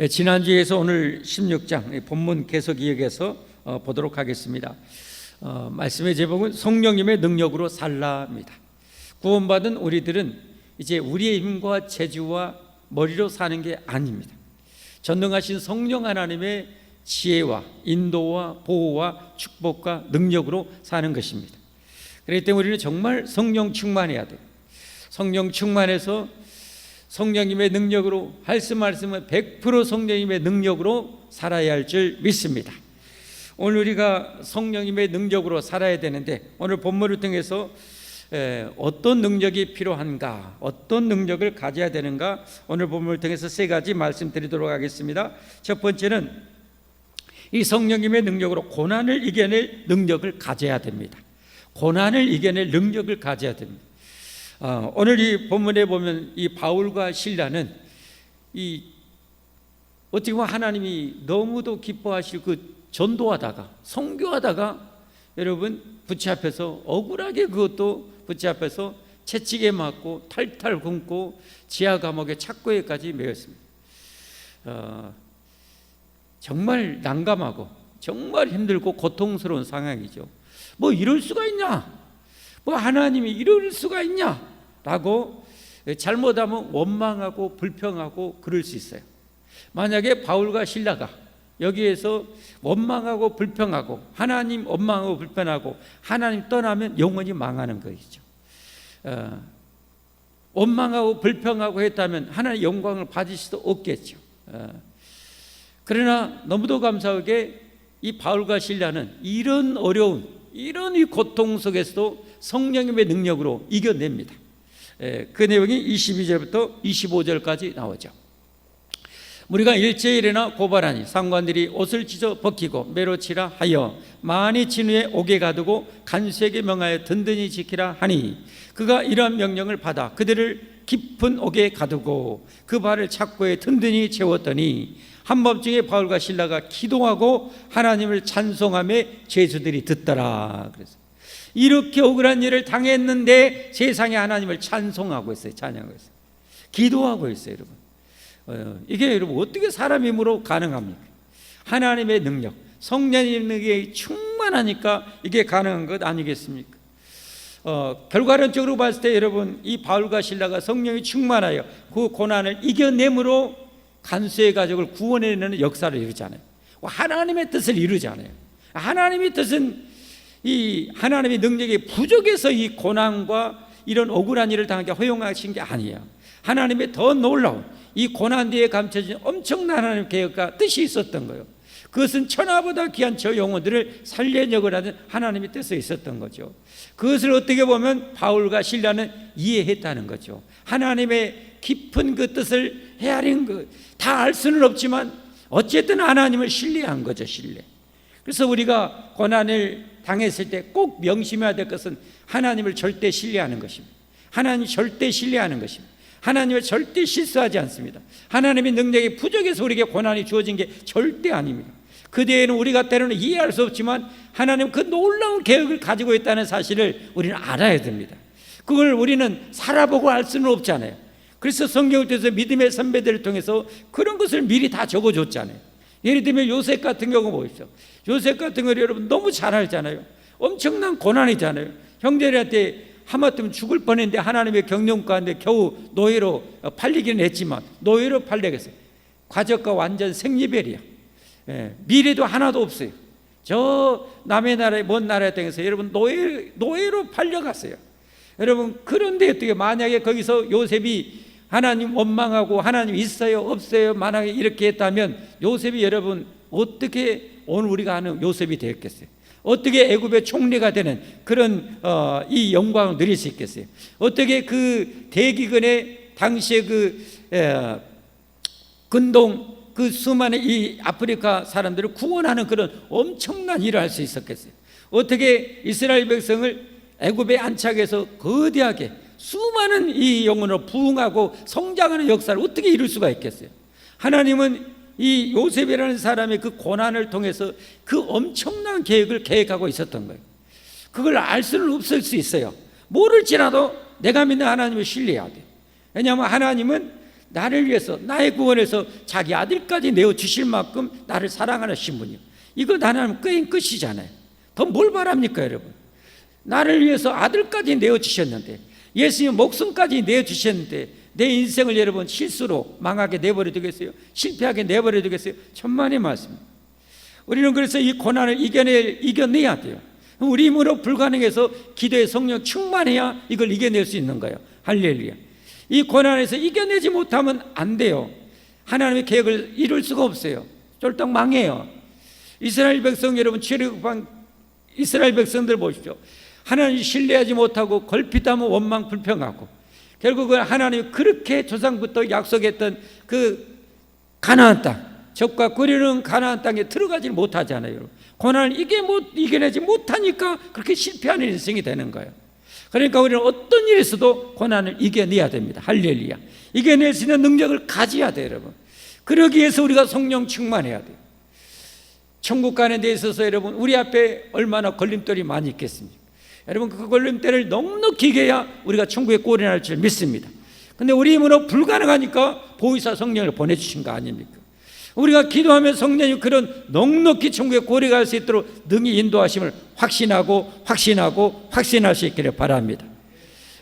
지난주에서 오늘 16장 본문 계속 이어서 보도록 하겠습니다. 말씀의 제목은 성령님의 능력으로 살라입니다. 구원받은 우리들은 이제 우리의 힘과 재주와 머리로 사는 게 아닙니다. 전능하신 성령 하나님의 지혜와 인도와 보호와 축복과 능력으로 사는 것입니다. 그렇기 때문에 우리는 정말 성령 충만해야 돼요. 성령 충만해서 성령님의 능력으로 말씀은 100% 성령님의 능력으로 살아야 할 줄 믿습니다. 오늘 우리가 성령님의 능력으로 살아야 되는데, 오늘 본문을 통해서 어떤 능력이 필요한가, 어떤 능력을 가져야 되는가, 오늘 본문을 통해서 세 가지 말씀드리도록 하겠습니다. 첫 번째는 이 성령님의 능력으로 고난을 이겨낼 능력을 가져야 됩니다. 고난을 이겨낼 능력을 가져야 됩니다. 오늘 이 본문에 보면 이 바울과 실라는 어떻게 보면 하나님이 너무도 기뻐하실 전도하다가 선교하다가 여러분 붙잡혀서 억울하게 그것도 붙잡혀서 채찍에 맞고 탈탈 굶고 지하 감옥의 착고에까지 매였습니다. 정말 난감하고 정말 힘들고 고통스러운 상황이죠. 뭐 이럴 수가 있냐? 뭐 하나님이 이럴 수가 있냐? 라고 잘못하면 원망하고 불평하고 그럴 수 있어요. 만약에 바울과 실라가 여기에서 원망하고 불평하고 하나님 원망하고 불평하고 하나님 떠나면 영원히 망하는 것이죠. 원망하고 불평하고 했다면 하나님의 영광을 받을 수도 없겠죠. 그러나 너무도 감사하게 이 바울과 실라는 이런 어려운, 이런 이 고통 속에서도 성령님의 능력으로 이겨냅니다. 그 내용이 22절부터 25절까지 나오죠. 우리가 일제일에나 고발하니 상관들이 옷을 찢어 벗기고 매로 치라 하여 많이 친 후에 옥에 가두고 간수에게 명하여 든든히 지키라 하니, 그가 이러한 명령을 받아 그들을 깊은 옥에 가두고 그 발을 착고에 든든히 채웠더니 한밤중에 바울과 실라가 기도하고 하나님을 찬송하며 죄수들이 듣더라. 그래서 이렇게 억울한 일을 당했는데 세상에 하나님을 찬송하고 있어요. 찬양하고 있어요. 기도하고 있어요, 여러분. 이게 여러분 어떻게 사람 힘으로 가능합니까? 하나님의 능력, 성령의 능력이 충만하니까 이게 가능한 것 아니겠습니까? 결과론적으로 봤을 때 여러분, 이 바울과 실라가 성령이 충만하여 그 고난을 이겨내므로 간수의 가족을 구원해내는 역사를 이루잖아요. 하나님의 뜻을 이루잖아요. 하나님의 뜻은 이 하나님의 능력이 부족해서 이 고난과 이런 억울한 일을 당하게 허용하신 게 아니에요. 하나님의 더 놀라운 이 고난 뒤에 감춰진 엄청난 하나님의 계획과 뜻이 있었던 거예요. 그것은 천하보다 귀한 저 영혼들을 살려내려고 하는 하나님의 뜻에 있었던 거죠. 그것을 어떻게 보면 바울과 실라는 이해했다는 거죠. 하나님의 깊은 그 뜻을 헤아린 것, 다 알 수는 없지만 어쨌든 하나님을 신뢰한 거죠. 신뢰. 그래서 우리가 고난을 당했을 때 꼭 명심해야 될 것은 하나님을 절대 신뢰하는 것입니다. 하나님 절대 신뢰하는 것입니다. 하나님을 절대 실수하지 않습니다. 하나님의 능력이 부족해서 우리에게 고난이 주어진 게 절대 아닙니다. 그 뒤에는 우리가 때로는 이해할 수 없지만 하나님 그 놀라운 계획을 가지고 있다는 사실을 우리는 알아야 됩니다. 그걸 우리는 살아보고 알 수는 없잖아요. 그래서 성경을 통해서 믿음의 선배들을 통해서 그런 것을 미리 다 적어줬잖아요. 예를 들면 요셉 같은 경우 보십시오. 요셉 같은 걸 여러분 너무 잘 알잖아요. 엄청난 고난이잖아요. 형제들한테 하마터면 죽을 뻔했는데 하나님의 경륜 가운데 겨우 노예로 팔리기는 했지만 노예로 팔려겠어요. 과적과 완전 생리별이야. 미래도 하나도 없어요. 저 남의 나라에 먼 나라에 땅에서 여러분 노예로 팔려갔어요. 여러분, 그런데 어떻게 만약에 거기서 요셉이 하나님 원망하고 하나님 있어요 없어요 만약에 이렇게 했다면 요셉이 여러분 어떻게 오늘 우리가 아는 요셉이 되었겠어요? 어떻게 애굽의 총리가 되는 그런 이 영광을 누릴 수 있겠어요? 어떻게 그 대기근의 당시에 근동 그 수많은 이 아프리카 사람들을 구원하는 그런 엄청난 일을 할 수 있었겠어요? 어떻게 이스라엘 백성을 애굽에 안착해서 거대하게 수많은 이 영혼으로 부흥하고 성장하는 역사를 어떻게 이룰 수가 있겠어요? 하나님은 이 요셉이라는 사람의 그 고난을 통해서 그 엄청난 계획을 계획하고 있었던 거예요. 그걸 알 수는 없을 수 있어요. 모를지라도 내가 믿는 하나님을 신뢰해야 돼. 왜냐하면 하나님은 나를 위해서 나의 구원에서 자기 아들까지 내어주실 만큼 나를 사랑하신 분이요. 이거 나는 끝이잖아요. 더 뭘 바랍니까 여러분? 나를 위해서 아들까지 내어주셨는데, 예수님 목숨까지 내어주셨는데 내 인생을 여러분 실수로 망하게 내버려 두겠어요? 실패하게 내버려 두겠어요? 천만의 말씀. 우리는 그래서 이 고난을 이겨내야 돼요. 우리 힘으로 불가능해서 기도의 성령 충만해야 이걸 이겨낼 수 있는 거예요. 할렐루야. 이 고난에서 이겨내지 못하면 안 돼요. 하나님의 계획을 이룰 수가 없어요. 쫄딱 망해요. 이스라엘 백성 여러분, 출애굽한 이스라엘 백성들 보십시오. 하나님 신뢰하지 못하고 걸핏하면 원망 불평하고, 결국은 하나님이 그렇게 조상부터 약속했던 그 가나안 땅, 적과 꿀이는 가나안 땅에 들어가지 못하잖아요. 고난을 이겨내지 못하니까 그렇게 실패하는 인생이 되는 거예요. 그러니까 우리는 어떤 일에서도 고난을 이겨내야 됩니다. 할렐루야. 이겨낼 수 있는 능력을 가져야 돼요, 여러분. 그러기 위해서 우리가 성령 충만해야 돼요. 천국 가는 데 있어서 여러분, 우리 앞에 얼마나 걸림돌이 많이 있겠습니까? 여러분, 그 걸림돌을 넉넉히 이겨야 우리가 천국에 꼴이 날 줄 믿습니다. 근데 우리 힘으로 불가능하니까 보혜사 성령을 보내주신 거 아닙니까? 우리가 기도하면 성령이 그런 넉넉히 천국에 꼴이 갈 수 있도록 능히 인도하심을 확신할 수 있기를 바랍니다.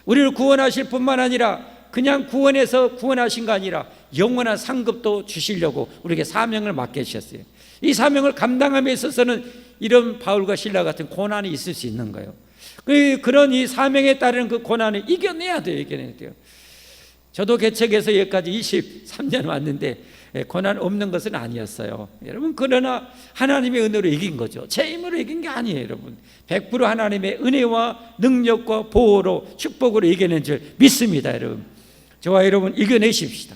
우리를 구원하실 뿐만 아니라 그냥 구원해서 구원하신 거 아니라 영원한 상급도 주시려고 우리에게 사명을 맡겨주셨어요. 이 사명을 감당함에 있어서는 이런 바울과 실라 같은 고난이 있을 수 있는 거예요. 그런 이 사명에 따르는 그 고난을 이겨내야 돼요. 저도 개척해서 여기까지 23년 왔는데 고난 없는 것은 아니었어요, 여러분. 그러나 하나님의 은혜로 이긴 거죠. 제 힘으로 이긴 게 아니에요, 여러분. 100% 하나님의 은혜와 능력과 보호로, 축복으로 이겨낸 줄 믿습니다, 여러분. 저와 여러분 이겨내십시다.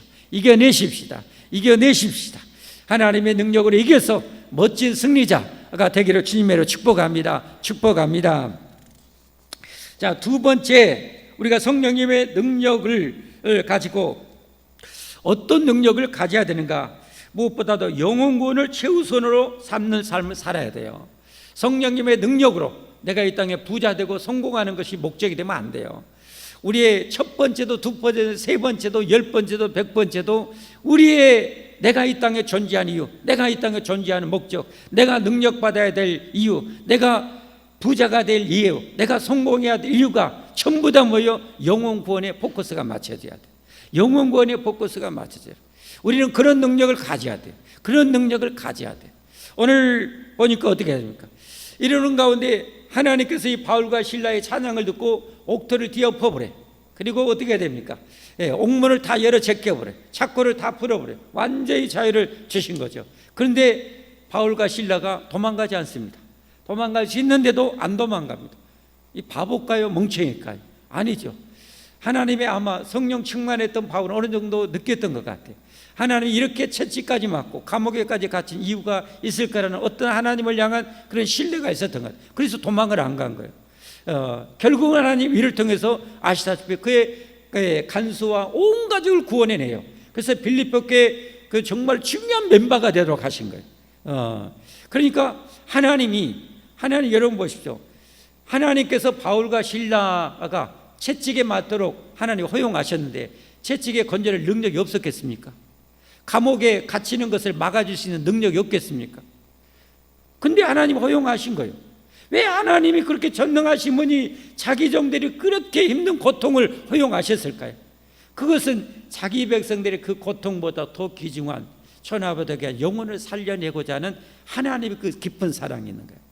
하나님의 능력으로 이겨서 멋진 승리자가 되기를 주님으로 축복합니다. 자, 두 번째, 우리가 성령님의 능력을 가지고 어떤 능력을 가져야 되는가? 무엇보다도 영혼 구원을 최우선으로 삼는 삶을 살아야 돼요. 성령님의 능력으로 내가 이 땅에 부자 되고 성공하는 것이 목적이 되면 안 돼요. 우리의 첫 번째도, 두 번째도, 세 번째도, 10번째도, 100번째도 우리의 내가 이 땅에 존재하는 이유, 내가 이 땅에 존재하는 목적, 내가 능력받아야 될 이유, 내가 부자가 될 이유, 내가 성공해야 될 이유가 전부 다 뭐예요? 영혼 구원에 포커스가 맞춰져야 돼. 영혼 구원에 포커스가 맞춰져요. 우리는 그런 능력을 가져야 돼. 오늘 보니까 어떻게 해야 됩니까? 이러는 가운데 하나님께서 이 바울과 실라의 찬양을 듣고 옥토를 뒤엎어버려. 그리고 어떻게 해야 됩니까? 옥문을 다 열어 제껴버려. 착고를 다 풀어버려. 완전히 자유를 주신 거죠. 그런데 바울과 실라가 도망가지 않습니다. 도망갈 수 있는데도 안 도망갑니다. 이 바보일까요? 멍청일까요? 아니죠. 하나님의 아마 성령 충만했던 바울은 어느 정도 느꼈던 것 같아요. 하나님 이렇게 채찍까지 맞고 감옥에까지 갇힌 이유가 있을 거라는 어떤 하나님을 향한 그런 신뢰가 있었던 것 같아요. 그래서 도망을 안 간 거예요. 결국은 하나님 이를 통해서 아시다시피 그의 간수와 온 가족을 구원해내요. 그래서 빌립보께 그 정말 중요한 멤버가 되도록 하신 거예요. 그러니까 하나님 여러분 보십시오. 하나님께서 바울과 실라가 채찍에 맞도록 하나님 허용하셨는데 채찍에 건져낼 능력이 없었겠습니까? 감옥에 갇히는 것을 막아줄 수 있는 능력이 없겠습니까? 근데 하나님 허용하신 거예요. 왜 하나님이 그렇게 전능하신 분이 자기 종들이 그렇게 힘든 고통을 허용하셨을까요? 그것은 자기 백성들의 그 고통보다 더 귀중한 천하보다 귀한 영혼을 살려내고자 하는 하나님의 그 깊은 사랑이 있는 거예요.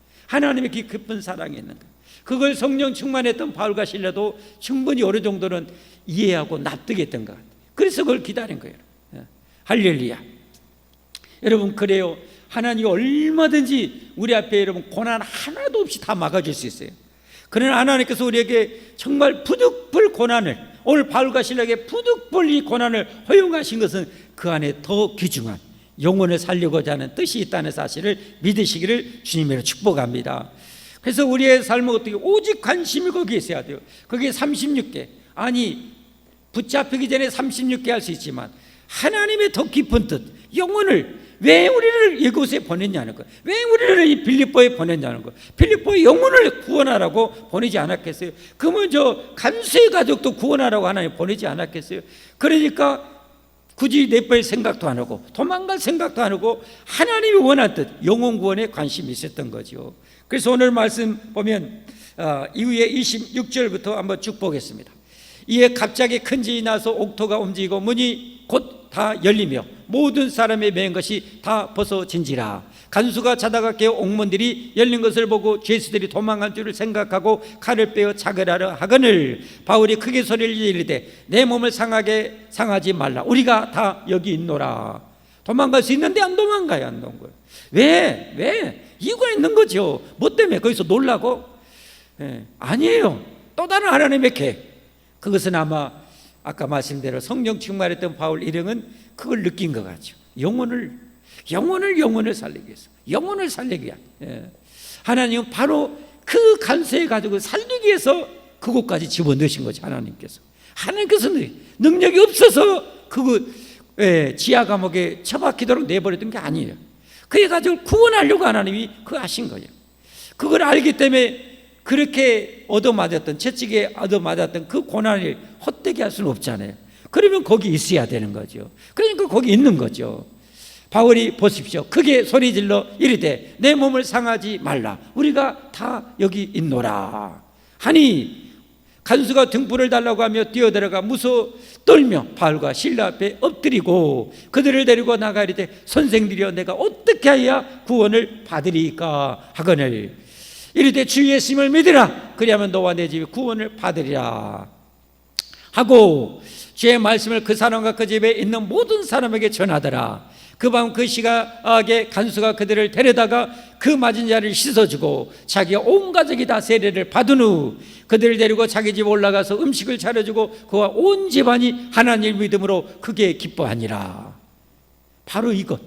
그걸 성령 충만했던 바울과 실라도 충분히 어느 정도는 이해하고 납득했던 것 같아요. 그래서 그걸 기다린 거예요. 할렐루야. 여러분, 그래요. 하나님이 얼마든지 우리 앞에 여러분 고난 하나도 없이 다 막아줄 수 있어요. 그러나 하나님께서 우리에게 정말 부득불 고난을, 오늘 바울과 실라에게 부득불 이 고난을 허용하신 것은 그 안에 더 귀중한 영혼을 살리고자 하는 뜻이 있다는 사실을 믿으시기를 주님으로 축복합니다. 그래서 우리의 삶은 어떻게 오직 관심이 거기에 있어야 돼요. 거기에 36개, 아니 붙잡히기 전에 36개 할 수 있지만 하나님의 더 깊은 뜻, 영혼을 왜 우리를 이곳에 보냈냐는 것, 왜 우리를 이 빌립보에 보냈냐는 것, 빌립보의 영혼을 구원하라고 보내지 않았겠어요? 그러면 저 간수의 가족도 구원하라고 하나님 보내지 않았겠어요? 그러니까 굳이 내뺄 생각도 안 하고 도망갈 생각도 안 하고 하나님이 원한 뜻 영혼 구원에 관심이 있었던 거죠. 그래서 오늘 말씀 보면 이후에 26절부터 한번 쭉 보겠습니다. 이에 갑자기 큰 지진이 나서 옥토가 움직이고 문이 곧 다 열리며 모든 사람의 매인 것이 다 벗어진지라. 간수가 자다가 깨어 옥문들이 열린 것을 보고 죄수들이 도망한 줄을 생각하고 칼을 빼어 자결하려 하거늘 바울이 크게 소리를 지르되 내 몸을 상하지 말라. 우리가 다 여기 있노라. 도망갈 수 있는데 안 도망가요. 안 도망가요. 왜? 이유가 있는 거죠. 뭐 때문에 거기서 놀라고? 아니에요. 또 다른 하나님의 계획. 그것은 아마 아까 말씀대로 성령 충만했던 바울 일행은 그걸 느낀 것 같죠. 영혼을 살리기 위해서, 영혼을 살리기 위한. 하나님은 바로 그 간수의 가족을 살리기 위해서 그곳까지 집어넣으신 거죠. 하나님께서는 능력이 없어서 지하 감옥에 처박히도록 내버렸던 게 아니에요. 그의 가족을 구원하려고 하나님이 그거 하신 거예요. 그걸 알기 때문에 그렇게 얻어맞았던, 채찍에 얻어맞았던 그 고난을 헛되게 할 수는 없잖아요. 그러면 거기 있어야 되는 거죠. 그러니까 거기 있는 거죠. 바울이 보십시오. 크게 소리질러 이르되 내 몸을 상하지 말라. 우리가 다 여기 있노라 하니 간수가 등불을 달라고 하며 뛰어들어가 무서워 떨며 바울과 실라 앞에 엎드리고 그들을 데리고 나가 이르되 선생들이여 내가 어떻게 하여야 구원을 받으리까 하거늘 이르되 주 예수님을 믿으라. 그리하면 너와 내 집이 구원을 받으리라 하고 주의 말씀을 그 사람과 그 집에 있는 모든 사람에게 전하더라. 그 밤 그 시각에 간수가 그들을 데려다가 그 맞은 자를 씻어주고 자기가 온 가족이 다 세례를 받은 후 그들을 데리고 자기 집 올라가서 음식을 차려주고 그와 온 집안이 하나님을 믿음으로 크게 기뻐하니라. 바로 이것,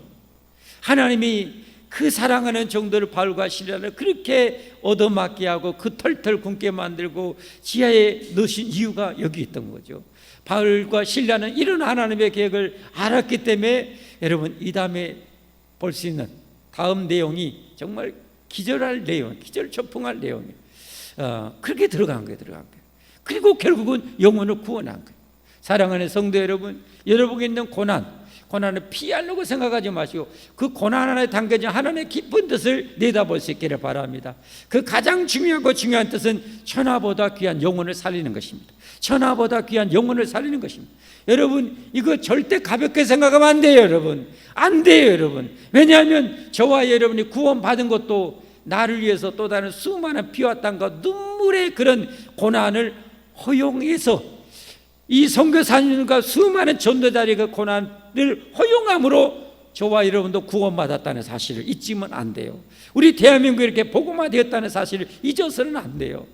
하나님이 그 사랑하는 정도를 바울과 실라를 그렇게 얻어맞게 하고 그 털털 굶게 만들고 지하에 넣으신 이유가 여기 있던 거죠. 바울과 실라는 이런 하나님의 계획을 알았기 때문에 여러분 이 다음에 볼 수 있는 다음 내용이 정말 기절할 내용, 기절초풍할 내용이에요. 그렇게 들어간 거예요. 그리고 결국은 영혼을 구원한 거예요. 사랑하는 성도 여러분, 여러분에 있는 고난을 피하려고 생각하지 마시고 그 고난 안에 담겨진 하나님의 깊은 뜻을 내다볼 수 있기를 바랍니다. 그 가장 중요한 뜻은 천하보다 귀한 영혼을 살리는 것입니다. 천하보다 귀한 영혼을 살리는 것입니다. 여러분 이거 절대 가볍게 생각하면 안 돼요. 여러분 안 돼요. 여러분 왜냐하면 저와 여러분이 구원받은 것도 나를 위해서 또 다른 수많은 피와 땀과 눈물의 그런 고난을 허용해서 이 선교사님과 수많은 전도자들의 그 고난을 허용함으로 저와 여러분도 구원받았다는 사실을 잊으면 안 돼요. 우리 대한민국이 이렇게 복음화 되었다는 사실을 잊어서는 안 돼요.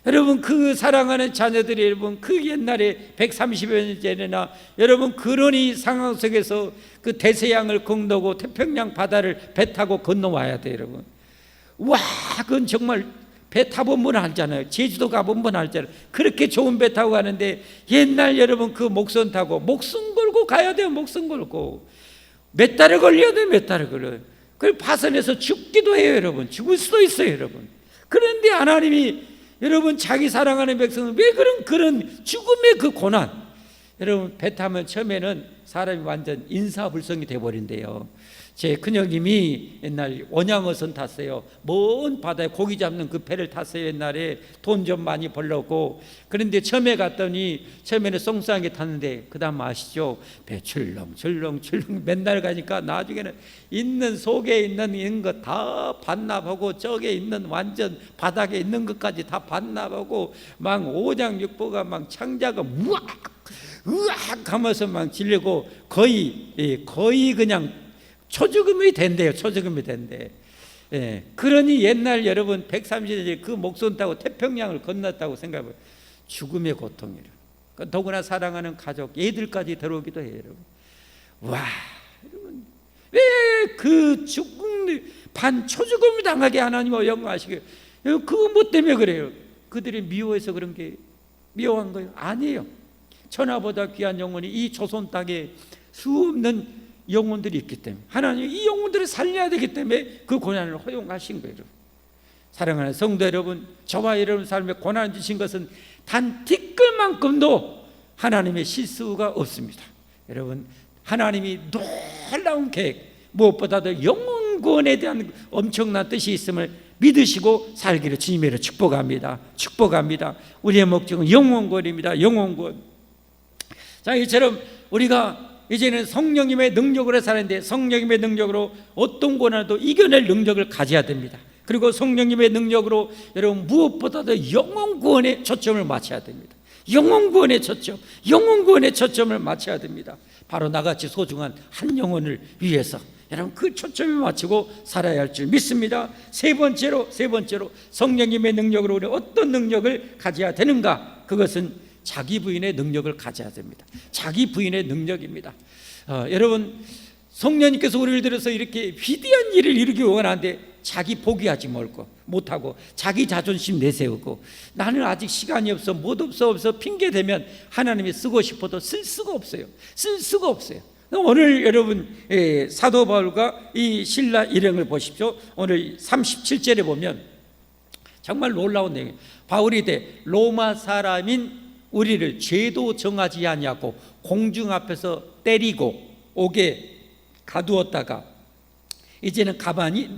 여러분 그 사랑하는 자녀들이 여러분 그 옛날에 130여 년 전에나 여러분 그런 이 상황 속에서 그 대서양을 건너고 태평양 바다를 배 타고 건너와야 돼요. 여러분 와 그건 정말 배 타보면 알잖아요. 제주도 가보면 알잖아요. 그렇게 좋은 배 타고 가는데 옛날 여러분 그 목선 타고 목숨 걸고 가야 돼요. 목숨 걸고 몇 달을 걸려야 돼요. 몇 달을 걸려요. 그걸 파선해서 죽기도 해요. 여러분 죽을 수도 있어요. 여러분 그런데 하나님이 여러분 자기 사랑하는 백성은 왜 그런 죽음의 그 고난, 여러분 배 타면 처음에는 사람이 완전 인사불성이 돼버린대요. 제 큰형님이 옛날 원양어선 탔어요. 먼 바다에 고기 잡는 그 배를 탔어요. 옛날에 돈 좀 많이 벌렸고. 그런데 처음에 갔더니 처음에는 썽썽하게 탔는데 그 다음 아시죠? 배 출렁출렁 맨날 가니까 나중에는 속에 있는 거 다 반납하고 저게 있는 완전 바닥에 있는 것까지 다 반납하고 막 오장육부가 막 창자가 우악 하면서 막 질리고 거의 그냥 초죽음이 된대요. 초죽음이 된대. 그러니 옛날 여러분 130년 그 목선 타고 태평양을 건넜다고 생각해보면 죽음의 고통이라. 더구나 사랑하는 가족, 얘들까지 들어오기도 해요. 여러분. 와, 여러분 왜 그 죽음 초죽음을 당하게 하나님을 영광하시게? 그거 뭐 때문에 그래요? 그들이 미워해서 그런 게 미워한 거예요? 아니에요. 천하보다 귀한 영혼이 이 조선 땅에 수없는 영혼들이 있기 때문에 하나님이 이 영혼들을 살려야 되기 때문에 그 고난을 허용하신 거예요. 사랑하는 성도 여러분, 저와 여러분 삶에 고난 주신 것은 단 티끌만큼도 하나님의 실수가 없습니다. 여러분 하나님이 놀라운 계획, 무엇보다도 영혼 구원에 대한 엄청난 뜻이 있음을 믿으시고 살기를 주님으로 축복합니다. 축복합니다. 우리의 목적은 영혼 구원입니다. 영혼 구원. 자, 이처럼 우리가 이제는 성령님의 능력으로 사는데, 성령님의 능력으로 어떤 고난도 이겨낼 능력을 가져야 됩니다. 그리고 성령님의 능력으로 여러분 무엇보다도 영혼 구원에 초점을 맞춰야 됩니다. 영혼 구원의 초점, 영혼 구원의 초점을 맞춰야 됩니다. 바로 나같이 소중한 한 영혼을 위해서 여러분 그 초점을 맞추고 살아야 할 줄 믿습니다. 세 번째로 성령님의 능력으로 우리 어떤 능력을 가져야 되는가? 그것은 자기 부인의 능력을 가져야 됩니다. 자기 부인의 능력입니다. 여러분, 성령님께서 우리를 들어서 이렇게 위대한 일을 이루기 원하는데 자기 포기하지 못하고 자기 자존심 내세우고 나는 아직 시간이 없어, 못 없어 핑계대면 하나님이 쓰고 싶어도 쓸 수가 없어요. 쓸 수가 없어요. 오늘 여러분 사도 바울과 이 신라 일행을 보십시오. 오늘 37절에 보면 정말 놀라운 내용이에요. 바울이 로마 사람인 우리를 죄도 정하지 아니하고 공중 앞에서 때리고 옥에 가두었다가 이제는 가만히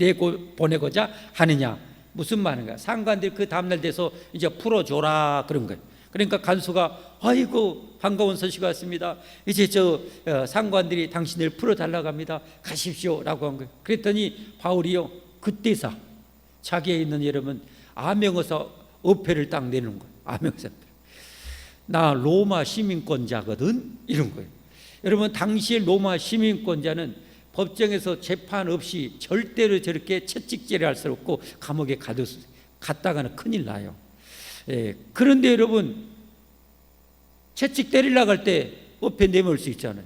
보내고자 하느냐. 무슨 말인가? 상관들이 그 다음날 돼서 이제 풀어줘라 그런 거예요. 그러니까 간수가 아이고 반가운 소식 왔습니다. 이제 상관들이 당신을 풀어달라고 합니다. 가십시오 라고 한 거예요. 그랬더니 바울이요 그때서 자기에 있는 여러분 아명어서 어패를 딱 내는 거예요. 아명어서 나 로마 시민권자거든 이런 거예요. 여러분 당시의 로마 시민권자는 법정에서 재판 없이 절대로 저렇게 채찍질을 할 수 없고 감옥에 갔다가는 큰일 나요. 그런데 여러분 채찍 때리려고 할 때 앞에 내몰 수 있잖아요.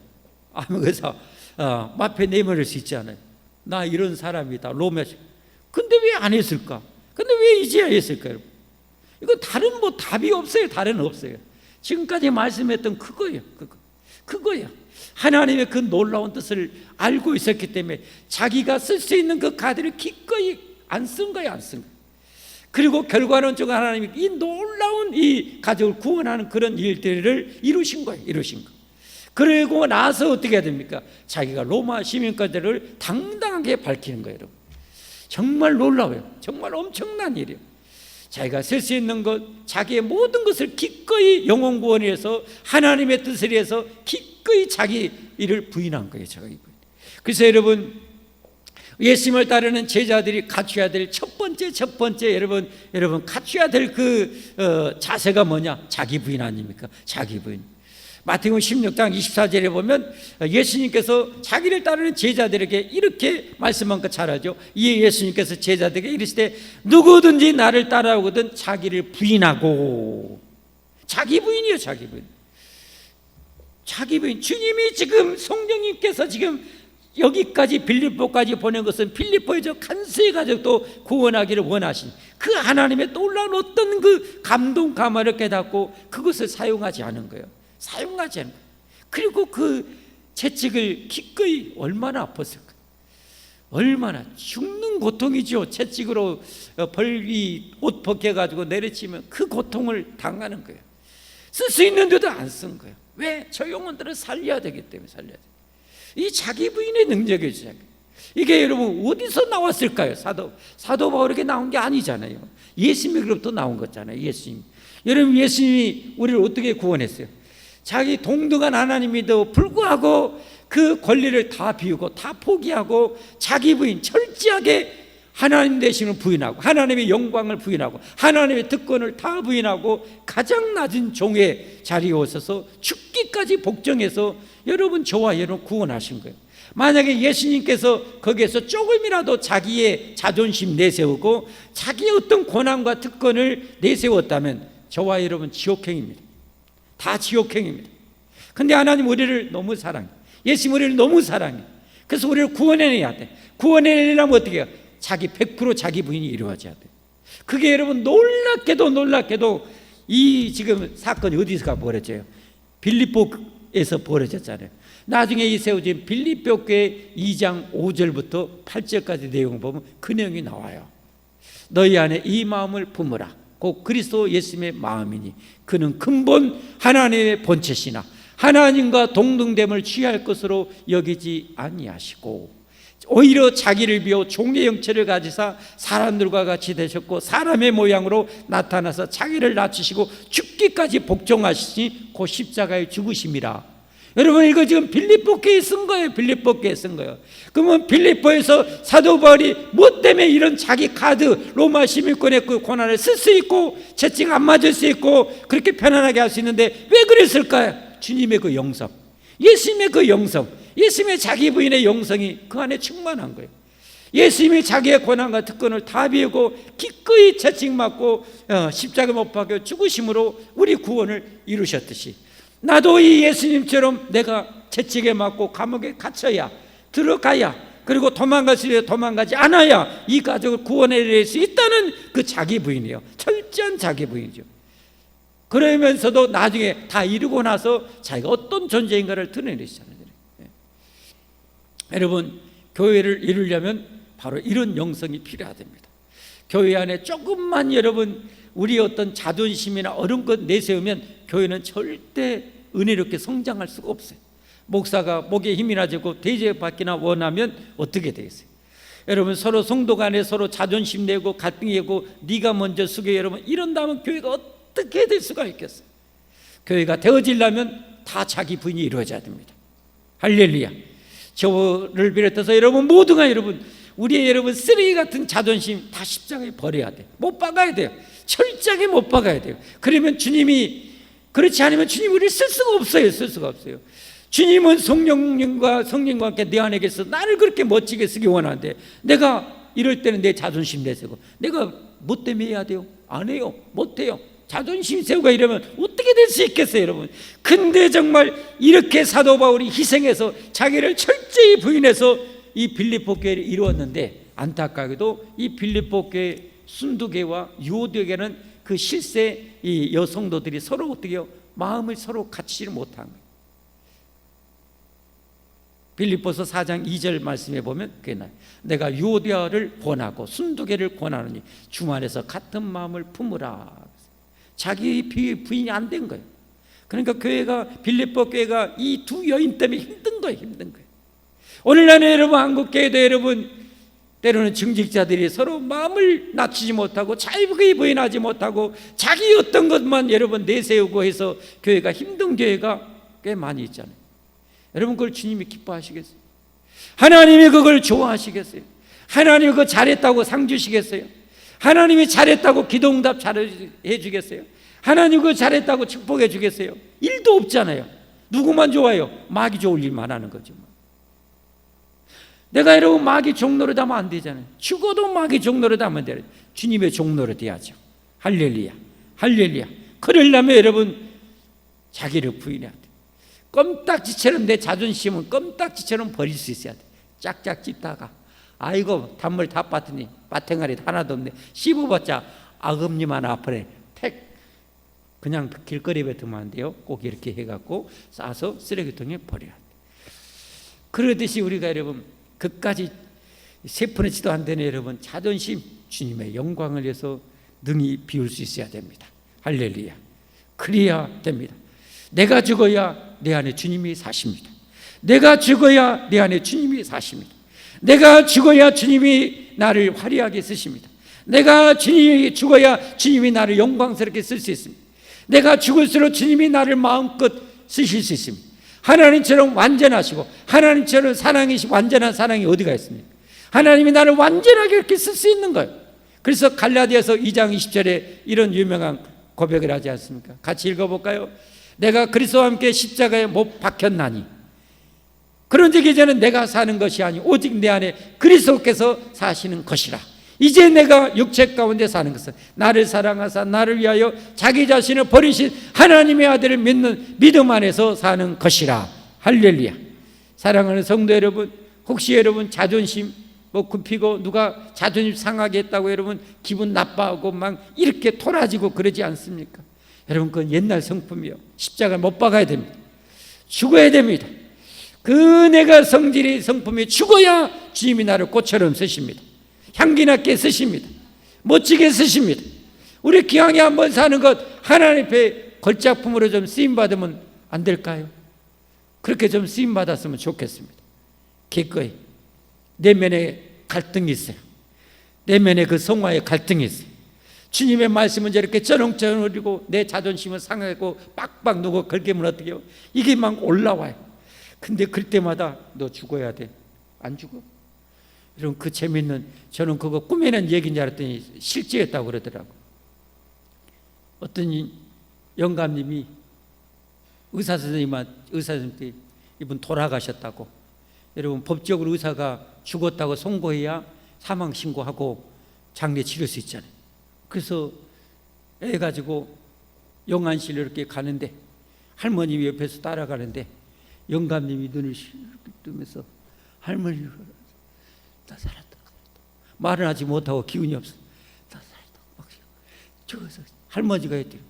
그래서 앞에 내몰 수 있잖아요. 나 이런 사람이다 로마. 근데 왜 안 했을까? 근데 왜 이제야 했을까? 여러분 이거 다른 답이 없어요. 다른 없어요. 지금까지 말씀했던 그거예요. 하나님의 그 놀라운 뜻을 알고 있었기 때문에 자기가 쓸 수 있는 그 카드를 기꺼이 안 쓴 거예요. 그리고 결과론적으로 하나님이 이 놀라운 이 가족을 구원하는 그런 일들을 이루신 거예요. 그리고 나서 어떻게 해야 됩니까? 자기가 로마 시민권자를 당당하게 밝히는 거예요. 여러분. 정말 놀라워요. 정말 엄청난 일이에요. 자기가 쓸 수 있는 것, 자기의 모든 것을 기꺼이 영혼 구원에 위해서 하나님의 뜻을 위해서 기꺼이 자기 일을 부인한 거예요. 그래서 여러분 예수님을 따르는 제자들이 갖춰야 될 첫 번째 여러분 갖춰야 될 그 자세가 뭐냐? 자기 부인 아닙니까? 자기 부인. 마태복음 16장 24절에 보면 예수님께서 자기를 따르는 제자들에게 이렇게 말씀한 것 잘 알죠. 이에 예수님께서 제자들에게 이르시되 누구든지 나를 따라오거든 자기를 부인하고. 자기 부인이에요. 자기 부인. 주님이 지금 성령님께서 지금 여기까지 빌립보까지 보낸 것은 빌립보의 저 간수의 가족도 구원하기를 원하신 그 하나님의 놀라운 어떤 그 감동 감화를 깨닫고 그것을 사용하지 않은 거예요. 그리고 그 채찍을 기꺼이 얼마나 아팠을까? 얼마나 죽는 고통이죠. 채찍으로 벌이 옷 벗겨가지고 내려치면 그 고통을 당하는 거예요. 쓸 수 있는데도 안 쓴 거예요. 왜? 저 영혼들을 살려야 되기 때문에 살려야 돼요. 이 자기 부인의 능력이죠. 이게 여러분 어디서 나왔을까요? 사도 바울에게 나온 게 아니잖아요. 예수님으로부터 나온 거잖아요. 여러분 예수님이 우리를 어떻게 구원했어요? 자기 동등한 하나님에도 불구하고 그 권리를 다 비우고 다 포기하고 자기 부인 철저하게 하나님 되심을 부인하고 하나님의 영광을 부인하고 하나님의 특권을 다 부인하고 가장 낮은 종의 자리에 오셔서 죽기까지 복종해서 여러분 저와 여러분 구원하신 거예요. 만약에 예수님께서 거기에서 조금이라도 자기의 자존심 내세우고 자기의 어떤 권한과 특권을 내세웠다면 저와 여러분 지옥행입니다. 다 지옥행입니다. 근데 하나님 우리를 너무 사랑해. 예수님 우리를 너무 사랑해. 그래서 우리를 구원해내야 돼. 구원해내려면 어떻게 해요? 100% 자기 부인이 이루어져야 돼. 그게 여러분 놀랍게도 이 지금 사건이 어디서 벌어져요? 빌립보에서 벌어졌잖아요. 나중에 이 세워진 빌립보 교회 2장 5절부터 8절까지 내용을 보면 그 내용이 나와요. 너희 안에 이 마음을 품으라. 곧 그리스도 예수님의 마음이니 그는 근본 하나님의 본체시나 하나님과 동등됨을 취할 것으로 여기지 아니하시고 오히려 자기를 비워 종의 형체를 가지사 사람들과 같이 되셨고 사람의 모양으로 나타나서 자기를 낮추시고 죽기까지 복종하시니 곧 십자가에 죽으심이라. 여러분, 이거 지금 빌립보교에 쓴 거예요. 빌립보교에 쓴 거예요. 그러면 빌립보에서 사도 바울이 뭐 때문에 이런 자기 카드 로마 시민권의 그 고난을 쓸 수 있고 채찍 안 맞을 수 있고 그렇게 편안하게 할 수 있는데 왜 그랬을까요? 주님의 그 영성, 예수님의 그 영성, 예수님의 자기 부인의 영성이 그 안에 충만한 거예요. 예수님이 자기의 고난과 특권을 다 비우고 기꺼이 채찍 맞고 십자가 못 박혀 죽으심으로 우리 구원을 이루셨듯이 나도 이 예수님처럼 내가 채찍에 맞고 감옥에 갇혀야 들어가야 그리고 도망갈 수 있어야 도망가지 않아야 이 가족을 구원해낼 수 있다는 그 자기 부인이에요. 철저한 자기 부인이죠. 그러면서도 나중에 다 이루고 나서 자기가 어떤 존재인가를 드러내시잖아요. 여러분, 교회를 이루려면 바로 이런 영성이 필요하답니다. 교회 안에 조금만 여러분 우리 어떤 자존심이나 어려운 것 내세우면 교회는 절대 은혜롭게 성장할 수가 없어요. 목사가 목에 힘이 나지고 대접받기나 원하면 어떻게 되겠어요? 여러분, 서로 성도 간에 서로 자존심 내고 갈등이고 네가 먼저 숙여 여러분 이런다면 교회가 어떻게 될 수가 있겠어요? 교회가 되어지려면 다 자기 부인이 이루어져야 됩니다. 할렐루야. 저를 비롯해서 여러분 모두가 여러분 우리의 여러분 쓰레기 같은 자존심 다 십자가에 버려야 돼요. 못 박아야 돼요. 철저하게 못 박아야 돼요. 그러면 주님이, 그렇지 않으면 주님 우리를 쓸 수가 없어요. 쓸 수가 없어요. 주님은 성령님과 함께 내 안에 계셔서 나를 그렇게 멋지게 쓰기 원하는데 내가 이럴 때는 내 자존심 내세우고 내가 뭐 때문에 해야 돼요? 안 해요. 못 해요. 자존심 세우고 이러면 어떻게 될 수 있겠어요, 여러분? 근데 정말 이렇게 사도 바울이 희생해서 자기를 철저히 부인해서 이 빌립보 교회를 이루었는데 안타깝게도 이 빌립보 교회 순두교와 유오교회는 그 실세 이 여성도들이 서로 어떻게 해요? 마음을 서로 갖추지를 못한 거예요. 빌립보서 4장 2절 말씀에 보면 그게 나요. 내가 유오교회를 권하고 순두교를 권하노니 주 안에서 같은 마음을 품으라. 자기 부인이 안 된 거예요. 그러니까 교회가 빌립보 교회가 이 두 여인 때문에 힘든 거예요. 힘든 거예요. 오늘날에 여러분 한국 교회도 여러분 때로는 증직자들이 서로 마음을 낮추지 못하고 자기 부인하지 못하고 자기 어떤 것만 여러분 내세우고 해서 교회가 힘든 교회가 꽤 많이 있잖아요. 여러분 그걸 주님이 기뻐하시겠어요? 하나님이 그걸 좋아하시겠어요? 하나님이 그거 잘했다고 상 주시겠어요? 하나님이 잘했다고 기도응답 잘해 주겠어요? 하나님 그거 잘했다고 축복해 주겠어요? 일도 없잖아요. 누구만 좋아요? 마귀 좋을 일만 하는 거죠. 내가 여러분 마귀 종로로 하면 안 되잖아요. 죽어도 마귀 종로로 하면 돼요. 주님의 종로로 돼야죠. 할렐루야, 할렐루야. 그러려면 여러분 자기를 부인해야 돼. 껌딱지처럼 내 자존심은 껌딱지처럼 버릴 수 있어야 돼. 짝짝 찝다가 아이고 단물 다 빻더니 밭eng아리 하나도 없네. 씹어봤자 아금니만 아프네. 택 그냥 길거리에 뱉으면 안 돼요. 꼭 이렇게 해갖고 싸서 쓰레기통에 버려야 돼. 그러듯이 우리가 여러분 그까지 세푼치도 안 되는 여러분 자존심 주님의 영광을 위해서 능히 비울 수 있어야 됩니다. 할렐루야. 그래야 됩니다. 내가 죽어야 내 안에 주님이 사십니다. 내가 죽어야 내 안에 주님이 사십니다. 내가 죽어야 주님이 나를 화려하게 쓰십니다. 내가 주님이 죽어야 주님이 나를 영광스럽게 쓸 수 있습니다. 내가 죽을수록 주님이 나를 마음껏 쓰실 수 있습니다. 하나님처럼 완전하시고 하나님처럼 사랑이시고 완전한 사랑이 어디가 있습니까? 하나님이 나를 완전하게 이렇게 쓸 수 있는 거예요. 그래서 갈라디아서 2장 20절에 이런 유명한 고백을 하지 않습니까? 같이 읽어볼까요? 내가 그리스도와 함께 십자가에 못 박혔나니 그런즉 이제는 내가 사는 것이 아니 오직 내 안에 그리스도께서 사시는 것이라. 이제 내가 육체 가운데 사는 것은 나를 사랑하사 나를 위하여 자기 자신을 버리신 하나님의 아들을 믿는 믿음 안에서 사는 것이라. 할렐루야. 사랑하는 성도 여러분, 혹시 여러분 자존심 굽히고 누가 자존심 상하게 했다고 여러분 기분 나빠하고 막 이렇게 토라지고 그러지 않습니까? 여러분 그건 옛날 성품이요. 십자가를 못 박아야 됩니다. 죽어야 됩니다. 그 내가 성질의 성품이 죽어야 주님이 나를 꽃처럼 쓰십니다. 향기나게 쓰십니다. 멋지게 쓰십니다. 우리 기왕에 한번 사는 것 하나님 앞에 걸작품으로 좀 쓰임받으면 안 될까요? 그렇게 좀 쓰임 받았으면 좋겠습니다. 기꺼이. 내면에 갈등이 있어요. 내면에 그 성화에 갈등이 있어요. 주님의 말씀은 저렇게 쩌렁쩌렁거리고 내 자존심은 상하고 빡빡 누고 긁으면 어떻게 해요? 이게 막 올라와요. 근데 그럴 때마다 너 죽어야 돼. 안 죽어? 여러분, 그 재밌는, 저는 그거 꾸며낸 얘기인 줄 알았더니 실제였다고 그러더라고요. 어떤 영감님이 의사 선생님한테 이분 돌아가셨다고, 여러분 법적으로 의사가 죽었다고 선고해야 사망 신고하고 장례 치를 수 있잖아요. 그래서 애 가지고 영안실로 이렇게 가는데 할머님이 옆에서 따라가는데 영감님이 눈을 이렇게 뜨면서 할머니, 나 살았다. 말은 하지 못하고 기운이 없어. 나 살았다. 막 저기서 할머니가 했대요.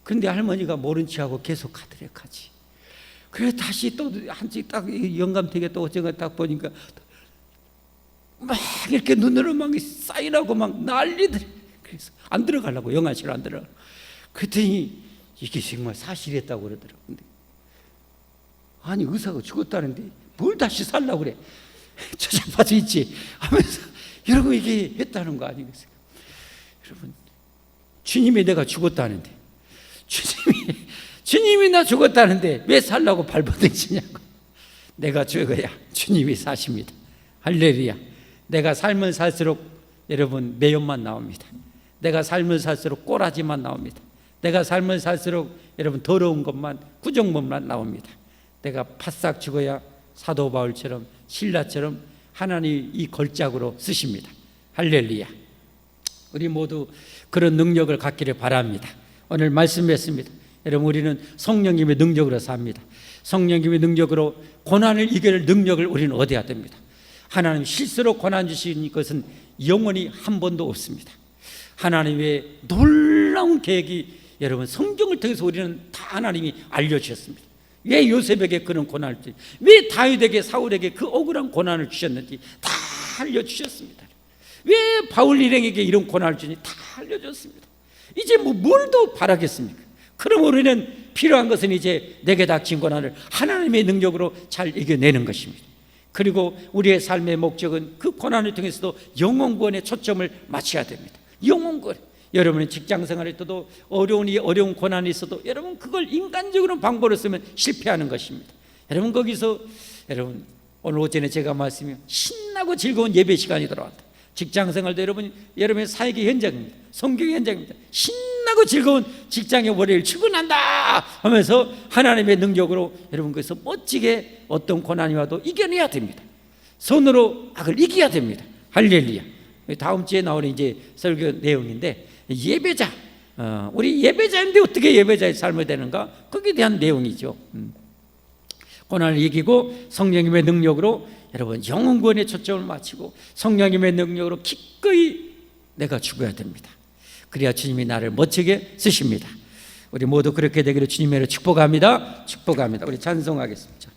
근데 할머니가 모른 체하고 계속 가더래, 같이. 그래 다시 또 한지 딱 영감택에 또 어쩐가 딱 보니까 막 이렇게 눈으로 막 사인하고 막 난리들. 그래서 안 들어가려고, 영안실 안 들어가. 그랬더니 이게 정말 사실이었다고 그러더라고. 근데 아니 의사가 죽었다는데 뭘 다시 살라고 그래? 저장 빠져 있지 하면서 여러분 이게 했다는 거 아니겠어요? 여러분, 주님이 내가 죽었다는데, 주님이 나 죽었다는데 왜 살라고 발버둥치냐고. 내가 죽어야 주님이 사십니다. 할렐루야. 내가 삶을 살수록 여러분 매연만 나옵니다. 내가 삶을 살수록 꼬라지만 나옵니다. 내가 삶을 살수록 여러분 더러운 것만, 구정법만 나옵니다. 내가 바싹 죽어야 사도 바울처럼 신라처럼 하나님 이 걸작으로 쓰십니다. 할렐루야. 우리 모두 그런 능력을 갖기를 바랍니다. 오늘 말씀했습니다. 여러분, 우리는 성령님의 능력으로 삽니다. 성령님의 능력으로 고난을 이겨낼 능력을 우리는 얻어야 됩니다. 하나님 실수로 고난 주신 것은 영원히 한 번도 없습니다. 하나님의 놀라운 계획이 여러분 성경을 통해서 우리는 다 하나님이 알려주셨습니다. 왜 요셉에게 그런 고난을 주셨는지, 왜 다윗에게, 사울에게 그 억울한 고난을 주셨는지 다 알려주셨습니다. 왜 바울 일행에게 이런 고난을 주는지 다 알려줬습니다. 이제 뭘 더 바라겠습니까? 그럼 우리는 필요한 것은 이제 내게 닥친 고난을 하나님의 능력으로 잘 이겨내는 것입니다. 그리고 우리의 삶의 목적은 그 고난을 통해서도 영혼 구원에 초점을 맞춰야 됩니다. 영혼 구원. 여러분의 직장 생활에 있어도 어려운 고난이 있어도 여러분 그걸 인간적으로 방법으로 쓰면 실패하는 것입니다. 여러분 거기서 여러분 오늘 오전에 제가 말씀이 신나고 즐거운 예배 시간이 돌아왔다. 직장 생활도 여러분의 사역의 현장입니다. 성경의 현장입니다. 신나고 즐거운 직장의 월요일 출근한다 하면서 하나님의 능력으로 여러분 거기서 멋지게 어떤 고난이 와도 이겨내야 됩니다. 손으로 악을 이겨야 됩니다. 할렐루야. 다음 주에 나오는 이제 설교 내용인데, 예배자, 우리 예배자인데 어떻게 예배자의 삶을 되는가, 거기에 대한 내용이죠. 고난을 이기고 성령님의 능력으로 여러분 영혼 구원에 초점을 맞추고 성령님의 능력으로 기꺼이 내가 죽어야 됩니다. 그래야 주님이 나를 멋지게 쓰십니다. 우리 모두 그렇게 되기를 주님의 축복합니다. 축복합니다. 우리 찬송하겠습니다.